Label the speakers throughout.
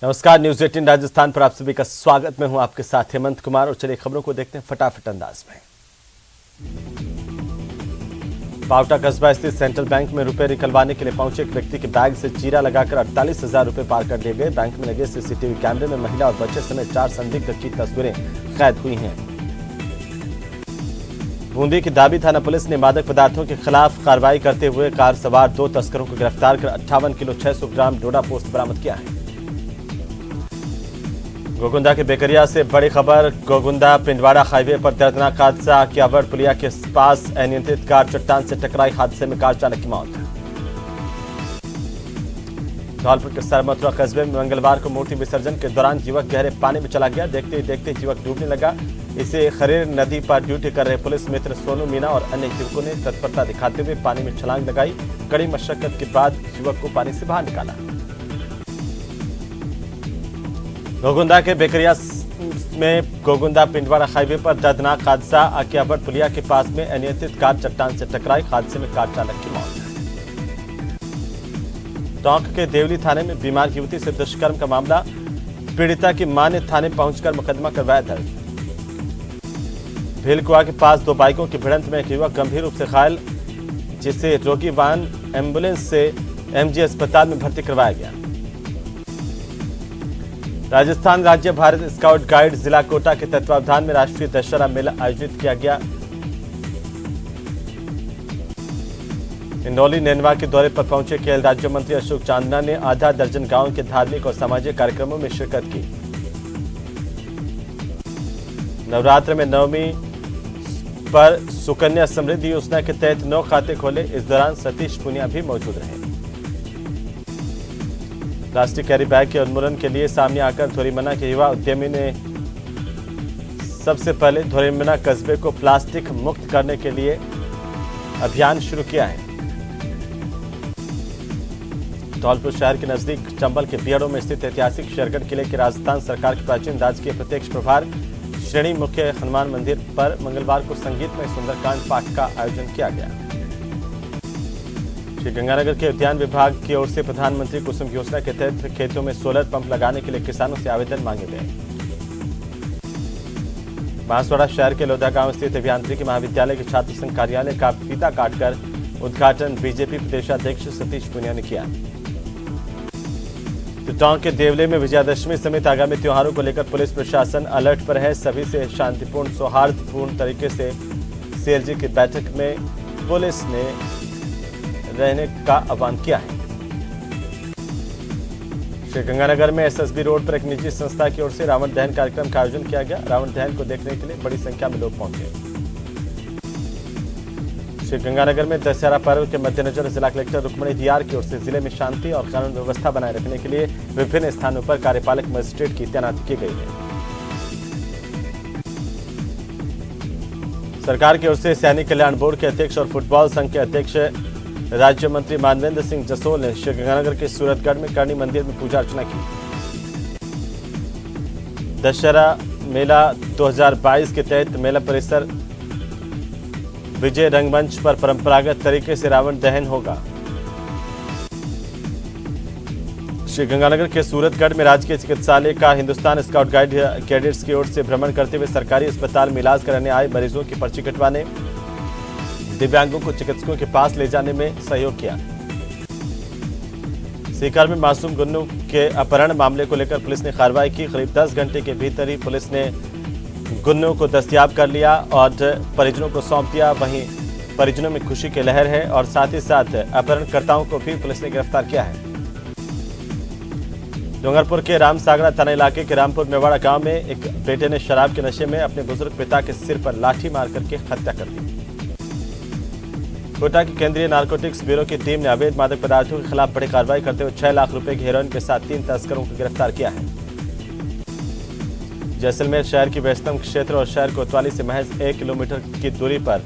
Speaker 1: नमस्कार, न्यूज 18 राजस्थान पर आप सभी का स्वागत। मैं हूं आपके साथ हेमंत कुमार और चलिए खबरों को देखते हैं फटाफट अंदाज में। पावटा कस्बा स्थित सेंट्रल बैंक में रुपए निकलवाने के लिए पहुंचे एक व्यक्ति के बैग से चीरा लगाकर 48,000 रुपए पार कर लिए गए। बैंक में लगे सीसीटीवी कैमरे में महिला और बच्चे समेत 4 संदिग्ध की तस्वीरें कैद हुई हैं। बूंदी की दाबी थाना पुलिस ने मादक पदार्थों के खिलाफ कार्रवाई करते हुए कार सवार 2 तस्करों को गिरफ्तार कर 58 किलो 600 ग्राम डोडा पोस्त बरामद किया है। गोगुंदा के बेकरिया से बड़ी खबर। गोगुंदा पिंडवाड़ा हाईवे पर दर्दनाक हादसा। कियावड़ पुलिया के पास अनियंत्रित कार चट्टान से टकराई। हादसे में कार चालक की मौत। धौलपुर के सरमथुरा कस्बे में मंगलवार को मूर्ति विसर्जन के दौरान युवक गहरे पानी में चला गया। देखते ही देखते युवक डूबने लगा। इसे खरेर नदी पर ड्यूटी कर रहे पुलिस मित्र सोनू मीना और अन्य युवकों ने तत्परता दिखाते हुए पानी में छलांग लगाई। कड़ी मशक्कत के बाद युवक को पानी से बाहर निकाला। गोगुंदा के बेकरिया में गोगुंदा पिंडवाड़ा हाईवे पर दर्दनाक हादसा। कियावड़ पुलिया के पास में अनियंत्रित कार चट्टान से टकराई। हादसे में कार चालक की मौत। टोंक के देवली थाने में बीमार युवती से दुष्कर्म का मामला। पीड़िता की मां ने थाने पहुंचकर मुकदमा करवाया दर्ज। भीलकुआ के पास 2 बाइकों की भिड़ंत में एक युवक गंभीर रूप से घायल, जिसे रोगी वाहन एम्बुलेंस से एमजी अस्पताल में भर्ती करवाया गया। राजस्थान राज्य भारत स्काउट गाइड जिला कोटा के तत्वावधान में राष्ट्रीय दशहरा मेला आयोजित किया गया। इंदौली नेनवा के दौरे पर पहुंचे खेल राज्य मंत्री अशोक चांदना ने आधा दर्जन गांवों के धार्मिक और सामाजिक कार्यक्रमों में शिरकत की। नवरात्र में नवमी पर सुकन्या समृद्धि योजना के तहत 9 खाते खोले। इस दौरान सतीश पुनिया भी मौजूद रहे। प्लास्टिक कैरी बैग के उन्मूलन के लिए सामने आकर धोरीमना के युवा उद्यमी ने सबसे पहले धोरीमना कस्बे को प्लास्टिक मुक्त करने के लिए अभियान शुरू किया है। धौलपुर शहर के नजदीक चंबल के बियड़ों में स्थित ऐतिहासिक शेरगढ़ किले के राजस्थान सरकार के प्राचीन राजकीय प्रत्यक्ष प्रभार श्रेणी मुख्य हनुमान मंदिर पर मंगलवार को संगीतमय सुंदरकांड पाठ का आयोजन किया गया। श्रीगंगानगर के उद्यान विभाग की ओर से प्रधानमंत्री कुसुम योजना के तहत खेतों में सोलर पंप लगाने के लिए किसानों से आवेदन मांगे गए। बांसवाड़ा शहर के लोधा गांव स्थित अभियांत्रिकी महाविद्यालय के छात्र संघ कार्यालय का फीता काटकर उद्घाटन बीजेपी प्रदेशाध्यक्ष सतीश पुनिया ने किया। टोंक के देवले में विजयादशमी समेत आगामी त्योहारों को लेकर पुलिस प्रशासन अलर्ट पर है। सभी से शांतिपूर्ण सौहार्दपूर्ण तरीके से सीएलजी की बैठक में पुलिस ने रहने का आह्वान किया है। श्रीगंगानगर में एसएसबी रोड पर एक निजी संस्था की ओर से रावण दहन कार्यक्रम का आयोजन किया गया। रावण दहन को देखने के लिए बड़ी संख्या में लोग पहुंचे। श्रीगंगानगर में दशहरा पर्व के मद्देनजर जिला कलेक्टर रुक्मणी दियार की ओर से जिले में शांति और कानून व्यवस्था बनाए रखने के लिए विभिन्न स्थानों पर कार्यपालक मजिस्ट्रेट की तैनाती की गई है। सरकार की ओर से सैनिक कल्याण बोर्ड के अध्यक्ष और फुटबॉल संघ के अध्यक्ष राज्य मंत्री मानवेंद्र सिंह जसोल ने श्रीगंगानगर के सूरतगढ़ में करणी मंदिर में पूजा अर्चना की। दशहरा मेला 2022 के तहत मेला परिसर विजय रंगमंच पर परंपरागत तरीके से रावण दहन होगा। श्रीगंगानगर के सूरतगढ़ में राजकीय चिकित्सालय का हिंदुस्तान स्काउट गाइड कैडेट्स की ओर से भ्रमण करते हुए सरकारी अस्पताल में इलाज कराने आए मरीजों की पर्ची कटवाने, दिव्यांगों को चिकित्सकों के पास ले जाने में सहयोग किया। सीकर में मासूम गुन्नू के अपहरण मामले को लेकर पुलिस ने कार्रवाई की। करीब 10 घंटे के भीतर ही पुलिस ने गुन्नू को दस्तयाब कर लिया और परिजनों को सौंप दिया। वहीं परिजनों में खुशी की लहर है और साथ ही साथ अपहरणकर्ताओं को भी पुलिस ने गिरफ्तार किया है। डूंगरपुर के रामसागरा थाना इलाके के रामपुर मेवाड़ा गांव में एक बेटे ने शराब के नशे में अपने बुजुर्ग पिता के सिर पर लाठी मार करके हत्या कर दी। कोटा की केंद्रीय नारकोटिक्स ब्यूरो की टीम ने अवैध मादक पदार्थों के खिलाफ बड़ी कार्रवाई करते हुए 6 लाख रुपए की हेरोइन के साथ 3 तस्करों को गिरफ्तार किया है। जैसलमेर शहर की व्यस्तम क्षेत्र और शहर कोतवाली से महज 1 किलोमीटर की दूरी पर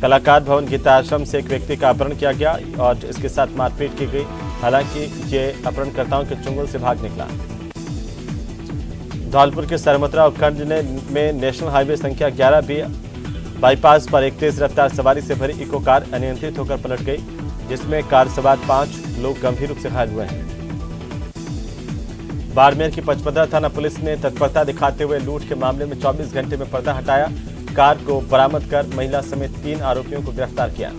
Speaker 1: कलाकार भवन गीता आश्रम से एक व्यक्ति का अपहरण किया गया और इसके साथ मारपीट की गई। हालांकि ये अपहरणकर्ताओं के चुंगल से भाग निकला। धौलपुर के सरमथुरा उपखंड में नेशनल हाईवे संख्या 11B बाईपास पर एक तेज रफ्तार सवारी से भरी इको कार अनियंत्रित होकर पलट गई, जिसमें कार सवार 5 लोग गंभीर रूप से घायल हुए हैं। बाड़मेर की पचपदरा थाना पुलिस ने तत्परता दिखाते हुए लूट के मामले में 24 घंटे में पर्दा हटाया। कार को बरामद कर महिला समेत 3 आरोपियों को गिरफ्तार किया।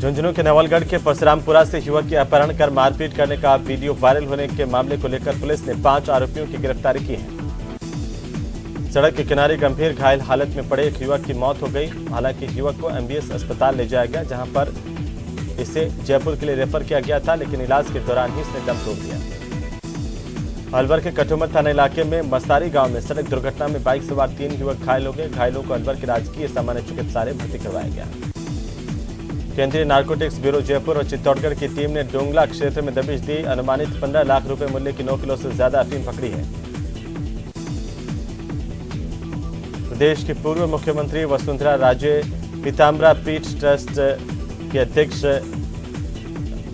Speaker 1: झुंझुनू के नवलगढ़ के परशुरामपुरा से युवक के अपहरण कर मारपीट करने का वीडियो वायरल होने के मामले को लेकर पुलिस ने 5 आरोपियों की गिरफ्तारी की है। सड़क के किनारे गंभीर घायल हालत में पड़े एक युवक की मौत हो गई। हालांकि युवक को एमबीएस अस्पताल ले जाया गया, जहां पर इसे जयपुर के लिए रेफर किया गया था, लेकिन इलाज के दौरान ही इसने दम तोड़ दिया। अलवर के कठुमर थाना इलाके में मसारी गांव में सड़क दुर्घटना में बाइक सवार 3 युवक घायल हो गए। घायलों को अलवर के राजकीय सामान्य चिकित्सालय भर्ती करवाया गया। केंद्रीय नारकोटिक्स ब्यूरो जयपुर और चित्तौड़गढ़ की टीम ने डोंगला क्षेत्र में दबिश दी। अनुमानित 15 लाख रुपए मूल्य की 9 किलो से ज्यादा अफीम पकड़ी है। प्रदेश की पूर्व मुख्यमंत्री वसुंधरा राजे पीताम्बरा पीठ ट्रस्ट के अध्यक्ष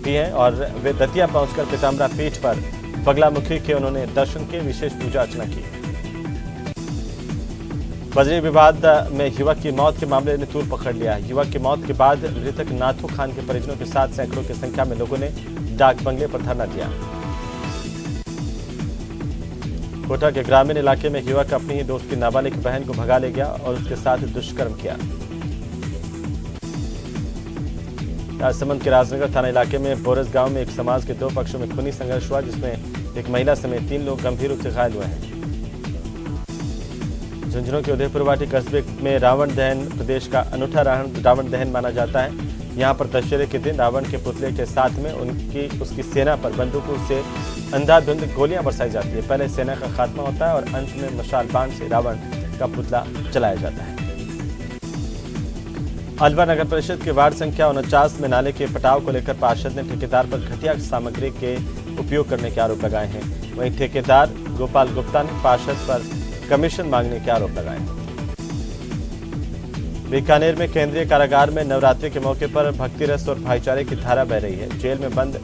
Speaker 1: भी हैं और वे दतिया पहुंचकर पीताम्बरा पीठ पर बगलामुखी के उन्होंने दर्शन के विशेष पूजा अर्चना की। बजरी विवाद में युवक की मौत के मामले ने तूल पकड़ लिया। युवक की मौत के बाद मृतक नाथू खान के परिजनों के साथ सैकड़ों की संख्या में लोगों ने डाक बंगले पर धरना दिया। कोटा के ग्रामीण इलाके में युवक अपनी ही दोस्त की नाबालिग बहन को भगा ले गया और उसके साथ दुष्कर्म किया। राजसमंद के राजनगर थाना इलाके में बोरस गांव में एक समाज के 2 पक्षों में खूनी संघर्ष हुआ, जिसमें एक महिला समेत 3 लोग गंभीर रूप से घायल हुए हैं। झुंझुनू के उदयपुरवाटी कस्बे में रावण दहन प्रदेश का अनूठा रावण दहन माना जाता है। यहां पर दशहरे के दिन रावण के पुतले के साथ में उसकी सेना पर बंदूकों से अंधाधुंध गोलियां बरसाई जाती है। पहले सेना का खात्मा होता है और अंत में मशाल बाण से रावण का पुतला जलाया जाता है। अलवर नगर परिषद के वार्ड संख्या 49 में नाले के पटाव को लेकर पार्षद ने ठेकेदार पर घटिया सामग्री के उपयोग करने के आरोप लगाए हैं। वहीं ठेकेदार गोपाल गुप्ता ने पार्षद पर कमीशन मांगने के आरोप लगाए। बीकानेर में केंद्रीय कारागार में नवरात्रि के मौके पर भक्ति रस और भाईचारे की धारा बह रही है। जेल में बंद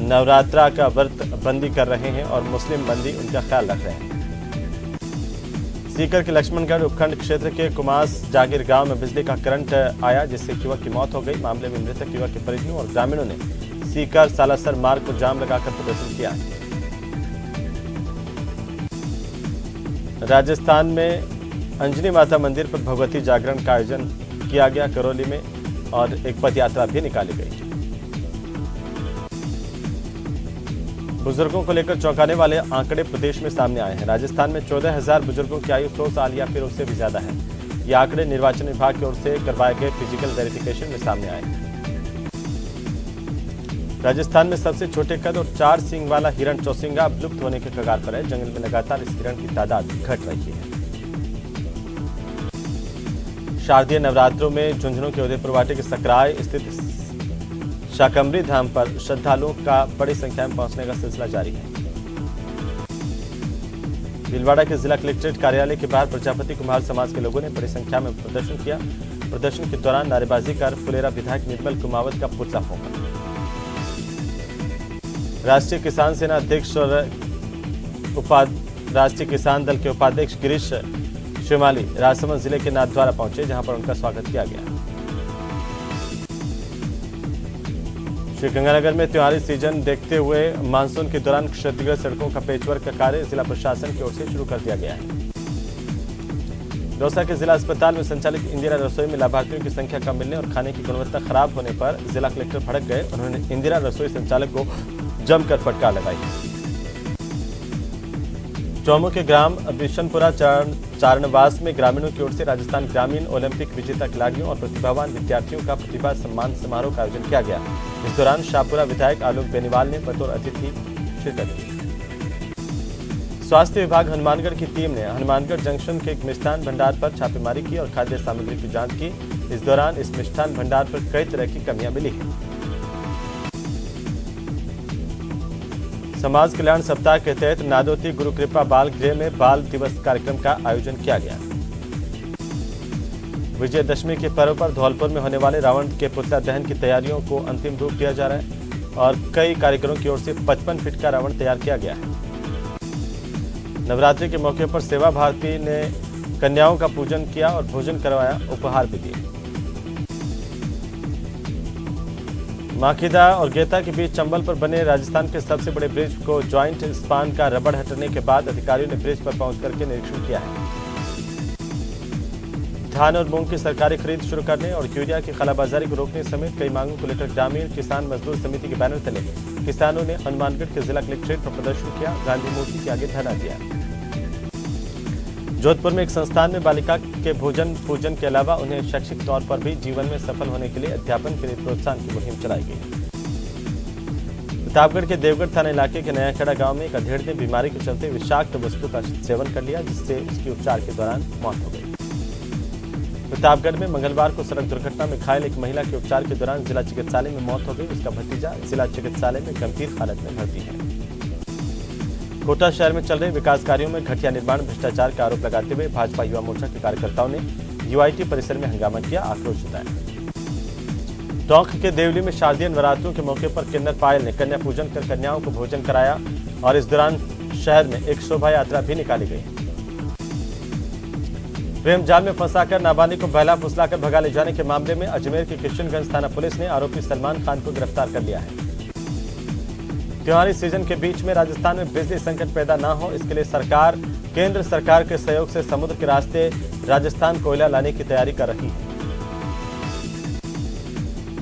Speaker 1: नवरात्रा का व्रत बंदी कर रहे हैं और मुस्लिम बंदी उनका ख्याल रख रहे हैं। सीकर के लक्ष्मणगढ़ उपखंड क्षेत्र के कुमास जागीर गांव में बिजली का करंट आया, जिससे युवक की मौत हो गई। मामले में मृतक युवक के परिजनों और ग्रामीणों ने सीकर सालासर मार्ग को जाम लगाकर प्रदर्शन किया। राजस्थान में अंजनी माता मंदिर पर भगवती जागरण का आयोजन किया गया। करौली में और एक पद यात्रा भी निकाली गई। बुजुर्गों को लेकर चौंकाने वाले आंकड़े प्रदेश में सामने आए हैं। राजस्थान में 14,000 बुजुर्गों की आयु 100 साल या फिर उससे भी ज्यादा है। ये आंकड़े निर्वाचन विभाग की ओर से करवाए गए फिजिकल वेरिफिकेशन में सामने आए हैं। राजस्थान में सबसे छोटे कद और 4 सींग वाला हिरण चौसिंगा अब लुप्त होने के कगार पर है। जंगल में लगातार इस हिरण की तादाद घट रही है। शारदीय नवरात्रों में झुंझुनू के उदयपुरवाटी के सकराय स्थित शाकंभरी धाम पर श्रद्धालुओं का बड़ी संख्या में पहुंचने का सिलसिला जारी है। भीलवाड़ा के जिला कलेक्ट्रेट कार्यालय के बाहर प्रजापति कुमार समाज के लोगों ने बड़ी संख्या में प्रदर्शन किया। प्रदर्शन के दौरान नारेबाजी कर फुलेरा विधायक निर्मल कुमावत का पुतला फूंका। राष्ट्रीय किसान सेना अध्यक्ष और राष्ट्रीय किसान दल के उपाध्यक्ष गिरीश शिमाली राजसमंद जिले के नाथद्वारा पहुंचे, जहां पर उनका स्वागत किया गया। श्रीगंगानगर में त्योहारी सीजन देखते हुए मानसून के दौरान क्षतिग्रस्त सड़कों का पेचवर्क का कार्य जिला प्रशासन की ओर से शुरू कर दिया गया है। दौसा के जिला अस्पताल में संचालित इंदिरा रसोई में लाभार्थियों की संख्या कम मिलने और खाने की गुणवत्ता खराब होने पर जिला कलेक्टर भड़क गए। उन्होंने इंदिरा रसोई संचालक को जमकर फटकार लगाई। चौमू के ग्राम बिशनपुरा चारणवास में ग्रामीणों की ओर से राजस्थान ग्रामीण ओलंपिक विजेता खिलाड़ियों और प्रतिभावान विद्यार्थियों का प्रतिभा सम्मान समारोह का आयोजन किया गया। इस दौरान शाहपुरा विधायक आलोक बेनीवाल ने बतौर अतिथि शिरकत की। स्वास्थ्य विभाग हनुमानगढ़ की टीम ने हनुमानगढ़ जंक्शन के एक मिष्ठान भंडार पर छापेमारी की और खाद्य सामग्री की जांच की। इस दौरान इस मिष्ठान भंडार पर कई तरह की कमियां मिली हैं। समाज कल्याण सप्ताह के तहत नादोती गुरु कृपा बाल गृह में बाल दिवस कार्यक्रम का आयोजन किया गया। विजयदशमी के पर्व पर धौलपुर में होने वाले रावण के पुतला दहन की तैयारियों को अंतिम रूप दिया जा रहा है और कई कारीगरों की ओर से 55 फीट का रावण तैयार किया गया है। नवरात्रि के मौके पर सेवा भारती ने कन्याओं का पूजन किया और भोजन करवाया, उपहार भी दिए। माखीदा और गेता के बीच चंबल पर बने राजस्थान के सबसे बड़े ब्रिज को ज्वाइंट स्पान का रबड़ हटने के बाद अधिकारियों ने ब्रिज पर पहुंच करके निरीक्षण किया है। धान और मूंग की सरकारी खरीद शुरू करने और यूरिया की कालाबाजारी को रोकने समेत कई मांगों को लेकर ग्रामीण किसान मजदूर समिति के बैनर तले किसानों ने हनुमानगढ़ के जिला कलेक्ट्रेट पर प्रदर्शन किया, गांधी मूर्ति के आगे धरना दिया। जोधपुर में एक संस्थान में बालिका के भोजन पूजन के अलावा उन्हें शैक्षिक तौर पर भी जीवन में सफल होने के लिए अध्यापन के लिए प्रोत्साहन की मुहिम चलाई गई। प्रतापगढ़ के देवगढ़ थाना इलाके के नयाखेड़ा गांव में एक अधेड़ ने बीमारी के चलते विषाक्त वस्तु का सेवन कर लिया, जिससे उसकी उपचार के दौरान मौत हो गई। प्रतापगढ़ में मंगलवार को सड़क दुर्घटना में घायल एक महिला के उपचार के दौरान जिला चिकित्सालय में मौत हो गई। उसका भतीजा जिला चिकित्सालय में गंभीर हालत में भर्ती है। कोटा शहर में चल रहे विकास कार्यों में घटिया निर्माण भ्रष्टाचार का आरोप लगाते हुए भाजपा युवा मोर्चा के कार्यकर्ताओं ने यूआईटी परिसर में हंगामा किया, आक्रोश जताया। टोंक के देवली में शारदीय नवरात्रों के मौके पर किन्नर पायल ने कन्या पूजन कर कन्याओं को भोजन कराया और इस दौरान शहर में एक शोभा यात्रा भी निकाली गई। प्रेम जाल में फंसाकर नाबालिग को बहला फुसलाकर भगा ले जाने के मामले में अजमेर की किशनगंज थाना पुलिस ने आरोपी सलमान खान को गिरफ्तार कर लिया है। त्योहारी सीजन के बीच में राजस्थान में बिजली संकट पैदा न हो, इसके लिए सरकार केंद्र सरकार के सहयोग से समुद्र के रास्ते राजस्थान कोयला लाने की तैयारी कर रही है।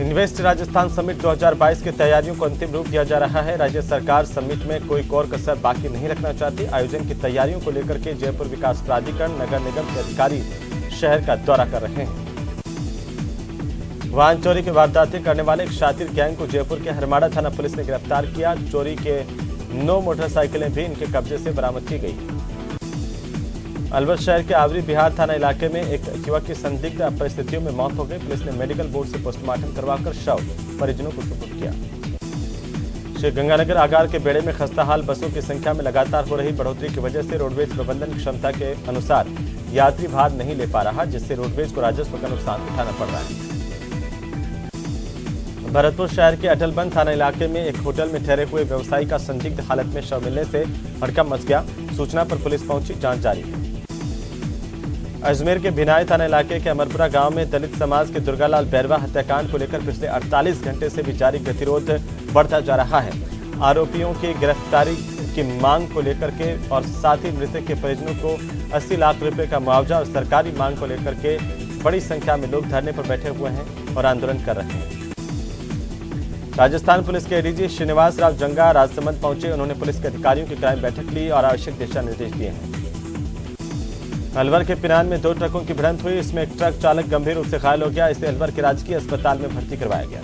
Speaker 1: इन्वेस्ट राजस्थान समिट 2022 की तैयारियों को अंतिम रूप दिया जा रहा है। राज्य सरकार समिट में कोई कोर कसर बाकी नहीं रखना चाहती। आयोजन की तैयारियों को लेकर के जयपुर विकास प्राधिकरण नगर निगम के अधिकारी शहर का दौरा कर रहे हैं। वाहन चोरी की वारदातें करने वाले एक शातिर गैंग को जयपुर के हरमाड़ा थाना पुलिस ने गिरफ्तार किया। चोरी के 9 मोटरसाइकिलें भी इनके कब्जे से बरामद की गई। अलवर शहर के आवरी बिहार थाना इलाके में एक युवक की संदिग्ध परिस्थितियों में मौत हो गई। पुलिस ने मेडिकल बोर्ड से पोस्टमार्टम करवाकर शव परिजनों को सुपुर्द किया। श्री गंगानगर आगार के बेड़े में खस्ताहाल बसों की संख्या में लगातार हो रही बढ़ोतरी की वजह से रोडवेज प्रबंधन क्षमता के अनुसार यात्री भार नहीं ले पा रहा, जिससे रोडवेज को राजस्व का नुकसान उठाना पड़ रहा है। भरतपुर शहर के अटलबंद थाना इलाके में एक होटल में ठहरे हुए व्यवसायी का संदिग्ध हालत में शव मिलने से हड़कंप मच गया। सूचना पर पुलिस पहुंची, जांच जारी है। अजमेर के भिनाई थाना इलाके के अमरपुरा गांव में दलित समाज के दुर्गालाल बैरवा हत्याकांड को लेकर पिछले 48 घंटे से भी जारी गतिरोध बढ़ता जा रहा है। आरोपियों की गिरफ्तारी की मांग को लेकर के और साथ ही मृतक के परिजनों को 80 लाख रुपए का मुआवजा और सरकारी मांग को लेकर के बड़ी संख्या में लोग धरने पर बैठे हुए हैं और आंदोलन कर रहे हैं। राजस्थान पुलिस के एडीजी श्रीनिवास राव जंगा राजसमंद पहुंचे। उन्होंने पुलिस के अधिकारियों की क्राइम बैठक ली और आवश्यक दिशा निर्देश दिए हैं। अलवर के पिनान में 2 ट्रकों की भिड़ंत हुई। इसमें एक ट्रक चालक गंभीर रूप से घायल हो गया। इसे अलवर के राजकीय अस्पताल में भर्ती करवाया गया।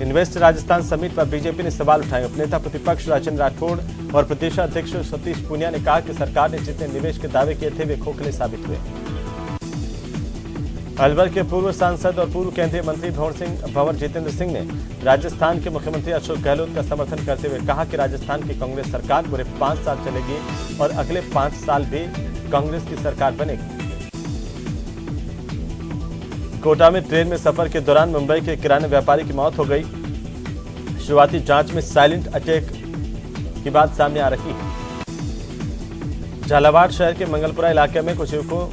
Speaker 1: इन्वेस्ट राजस्थान समिट पर बीजेपी ने सवाल उठाए। उपनेता प्रतिपक्ष राजेंद्र राठौड़ और प्रदेश अध्यक्ष सतीश पूनिया ने कहा कि सरकार ने जितने निवेश के दावे किए थे वे खोखले साबित हुए। अलवर के पूर्व सांसद और पूर्व केंद्रीय मंत्री भंवर जितेंद्र सिंह ने राजस्थान के मुख्यमंत्री अशोक गहलोत का समर्थन करते हुए कहा कि राजस्थान की कांग्रेस सरकार पूरे 5 साल चलेगी और अगले 5 साल भी कांग्रेस की सरकार बनेगी। कोटा में ट्रेन में सफर के दौरान मुंबई के किराना व्यापारी की मौत हो गई। शुरुआती जांच में साइलेंट अटैक की बात सामने आ रही है। झालावाड़ शहर के मंगलपुरा इलाके में कुछ युवकों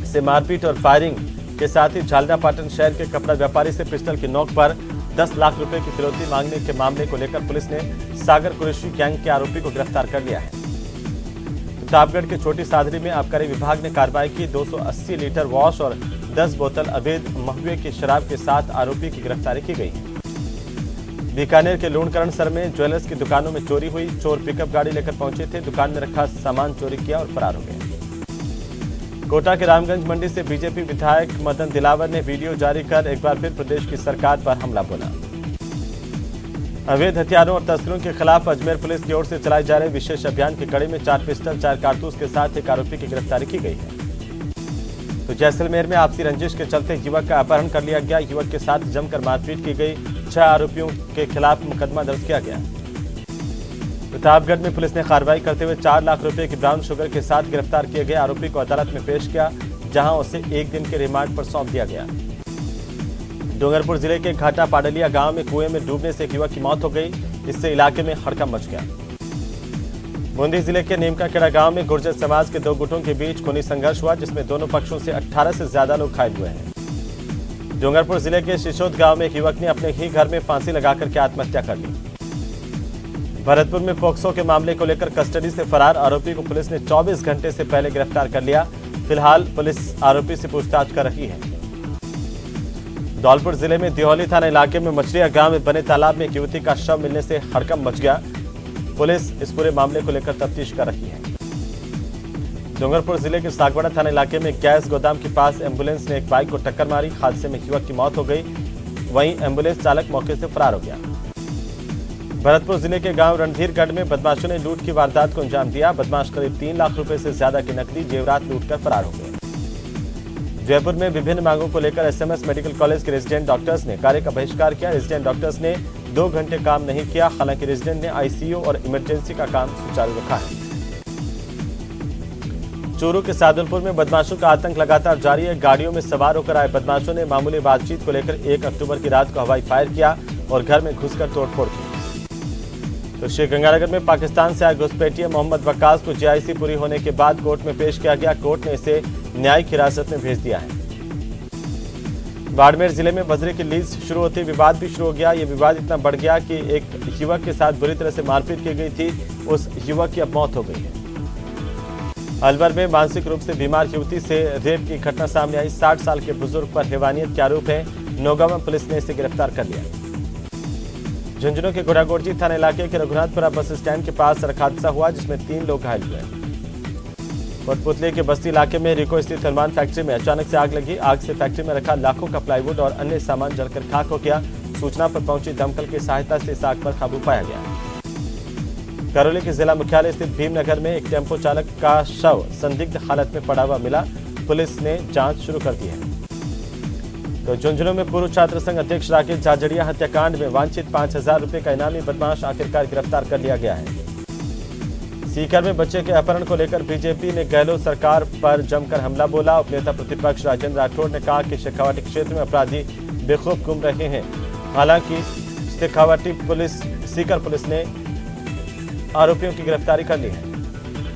Speaker 1: से मारपीट और फायरिंग के साथ ही झालरापाटन शहर के कपड़ा व्यापारी से पिस्टल की नोक पर 10 लाख रुपए की फिरौती मांगने के मामले को लेकर पुलिस ने सागर कुरैशी गैंग के आरोपी को गिरफ्तार कर लिया है। प्रतापगढ़ के छोटी सादरी में आबकारी विभाग ने कार्रवाई की। 280 लीटर वॉश और 10 बोतल अवैध महुए की शराब के साथ आरोपी की गिरफ्तारी की गई। बीकानेर के लूणकरणसर में ज्वेलर्स की दुकानों में चोरी हुई। चोर पिकअप गाड़ी लेकर पहुंचे थे, दुकान में रखा सामान चोरी किया और फरार हो गए। कोटा के रामगंज मंडी से बीजेपी विधायक मदन दिलावर ने वीडियो जारी कर एक बार फिर प्रदेश की सरकार पर हमला बोला। अवैध हथियारों और तस्करों के खिलाफ अजमेर पुलिस की ओर से चलाए जा रहे विशेष अभियान की कड़ी में 4 पिस्टल 4 कारतूस के साथ एक आरोपी की गिरफ्तारी की गई है। तो जैसलमेर में आपसी रंजिश के चलते युवक का अपहरण कर लिया गया। युवक के साथ जमकर मारपीट की गई। 6 आरोपियों के खिलाफ मुकदमा दर्ज किया गया। प्रतापगढ़ में पुलिस ने कार्रवाई करते हुए 4 लाख रुपए की ब्राउन शुगर के साथ गिरफ्तार किए गए आरोपी को अदालत में पेश किया, जहां उसे 1 दिन के रिमांड पर सौंप दिया गया। डूंगरपुर जिले के घाटा पाडलिया गांव में कुएं में डूबने से एक युवक की मौत हो गई। इससे इलाके में हड़कंप मच गया। बूंदी जिले के नीमकाखेड़ा गांव में गुर्जर समाज के 2 गुटों के बीच खूनी संघर्ष हुआ, जिसमें दोनों पक्षों से 18 से ज्यादा लोग घायल हुए हैं। डूंगरपुर जिले के शिशोद गांव में एक युवक ने अपने ही घर में फांसी लगाकर के आत्महत्या कर ली। भरतपुर में पोक्सो के मामले को लेकर कस्टडी से फरार आरोपी को पुलिस ने 24 घंटे से पहले गिरफ्तार कर लिया। फिलहाल पुलिस आरोपी से पूछताछ कर रही है। धौलपुर जिले में दिहोली थाना इलाके में मछलिया गांव में बने तालाब में एक युवती का शव मिलने से हड़कंप मच गया। पुलिस इस पूरे मामले को लेकर तफ्तीश कर रही है। डूंगरपुर जिले के सागवाड़ा थाना इलाके में गैस गोदाम के पास एम्बुलेंस ने एक बाइक को टक्कर मारी। हादसे में युवक की मौत हो गई, वहीं एम्बुलेंस चालक मौके से फरार हो गया। भरतपुर जिले के गांव रणधीरगढ़ में बदमाशों ने लूट की वारदात को अंजाम दिया। बदमाश करीब 3 लाख रुपए से ज्यादा के नकली जेवरात लूटकर फरार हो गए। जयपुर में विभिन्न मांगों को लेकर एसएमएस मेडिकल कॉलेज के रेजिडेंट डॉक्टर्स ने कार्य का बहिष्कार किया। रेजिडेंट डॉक्टर्स ने 2 घंटे काम नहीं किया। हालांकि रेजिडेंट ने आईसीयू और इमरजेंसी का काम सुचारू रखा है। चूरू के सादुलपुर में बदमाशों का आतंक लगातार जारी है। गाड़ियों में सवार होकर आए बदमाशों ने मामूली बातचीत को लेकर 1 अक्टूबर की रात को हवाई फायर किया और घर में घुसकर तोड़फोड़ की। तो श्रीगंगानगर में पाकिस्तान से आए घुसपैठिए मोहम्मद वक्कास को जीआईसी पूरी होने के बाद कोर्ट में पेश किया गया। कोर्ट ने इसे न्यायिक हिरासत में भेज दिया है। बाड़मेर जिले में बजरे की लीज शुरू होते विवाद भी शुरू हो गया। ये विवाद इतना बढ़ गया कि एक युवक के साथ बुरी तरह से मारपीट की गई थी। उस युवक की अब मौत हो गई है। अलवर में मानसिक रूप से बीमार युवती से रेप की घटना सामने आई। 60 साल के बुजुर्ग पर हैवानियत के आरोप है। नौगांव पुलिस ने इसे गिरफ्तार कर लिया। झुंझुनू के घोड़ागोड़जी थाना इलाके के रघुनाथपुरा बस स्टैंड के पास सड़क हादसा हुआ, जिसमें 3 लोग घायल हुए। कोटपुतली के बस्ती इलाके में रिको स्थित हनुमान फैक्ट्री में अचानक से आग लगी। आग से फैक्ट्री में रखा लाखों का प्लाईवुड और अन्य सामान जलकर खाक हो गया। सूचना पर पहुंची दमकल की सहायता से इस आग पर काबू पाया गया। करौली के जिला मुख्यालय स्थित भीमनगर में एक टेम्पो चालक का शव संदिग्ध हालत में पड़ा हुआ मिला। पुलिस ने जांच शुरू कर दी है। तो झुंझुनू में पूर्व छात्र संघ अध्यक्ष राकेश झाझड़िया हत्याकांड में वांछित 5000 रुपए का इनामी बदमाश आखिरकार गिरफ्तार कर लिया गया है। सीकर में बच्चे के अपहरण को लेकर बीजेपी ने गहलोत सरकार पर जमकर हमला बोला। उपनेता प्रतिपक्ष राजेंद्र राठौड़ ने कहा कि शेखावाटी क्षेत्र में अपराधी बेखौफ घूम रहे हैं। हालांकि सीकर पुलिस ने आरोपियों की गिरफ्तारी कर ली है।